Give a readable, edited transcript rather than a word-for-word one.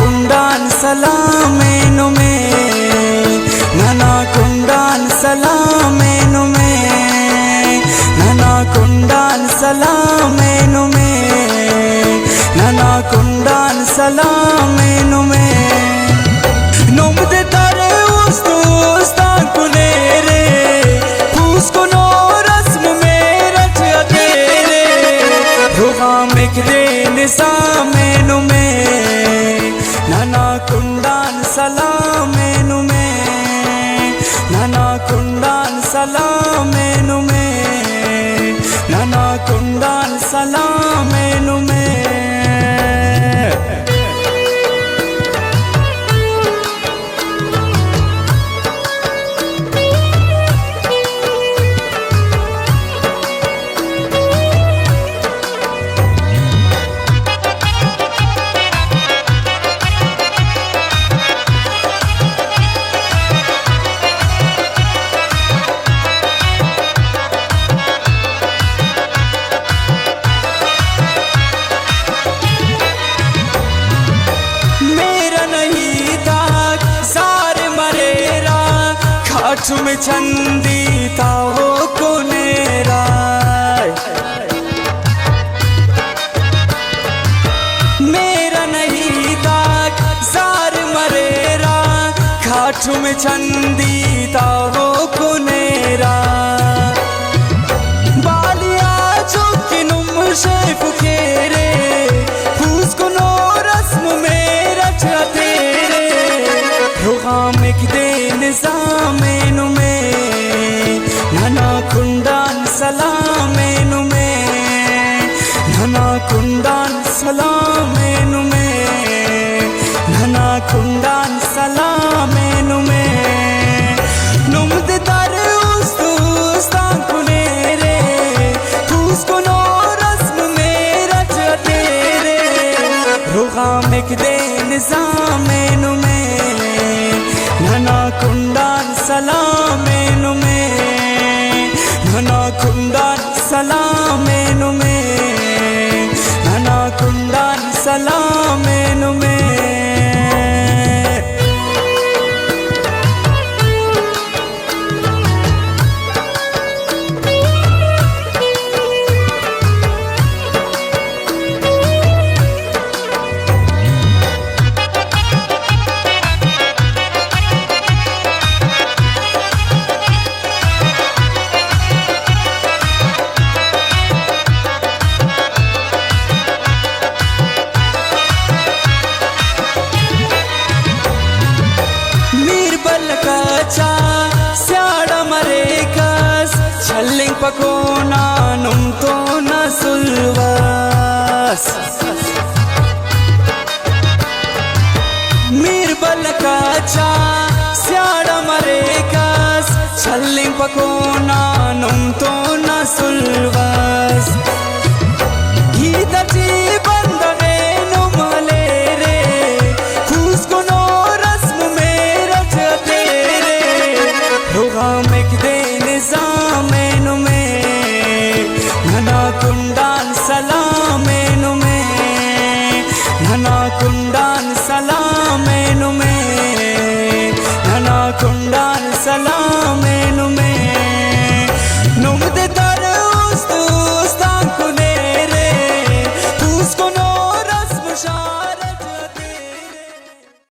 कुंडान सलामेनु में, नाना कुंडान सलामेनु में, नाना कुंडान सलामेनु में, नाना कुंडान सलामेनु में। नोमदे तारे उस्तु उस्तान कुनेरे, फूसको नो रस्म में रच तेरे, रुगाम एक दे निसामेनु में, नाना कुंडान सलामेनु में, नाना कुंडान सलामेनु में, नाना कुंडान सलामेनु में। तुम चंदीता हो कोनेरा, मेरा नहीं दाग जार मरेरा, खाटू में चंदीता हो कोनेरा। बालिया चौकी नुम शेफ खेरे, फूस को नो रस्म में रच तेरे, रुगाम एक दे निज़ामेनु में, नाना कुंडान सलामेनु में, नाना कुंडान सलामेनु में, नाना कुंडान सलामेनु में। नुमदे तारे उस्तु उस्तान कुनेरे, फूसको नो रस्म में रच तेरे, रुगाम एक दे निज़ामेनु में, नाना कुंडान सलामेनु में, नाना कुंडान सलामेनु में, नाना कुंडान सलामेनु में। छल्लिंग पकोना नुम तो न सुलवास, मीर बल काचा स्याड़ा मरेकास, छल्लिंग पकोना नुम तो न सुलवास। गीता जी बंदने नुम लेरे, फूस को नो रस्म में रच तेरे, रुगाम एक दे निज़ामेनु में, नाना कुंडान सलामेनु में, नाना कुंडान सलामेनु में, नाना कुंडान सलामेनु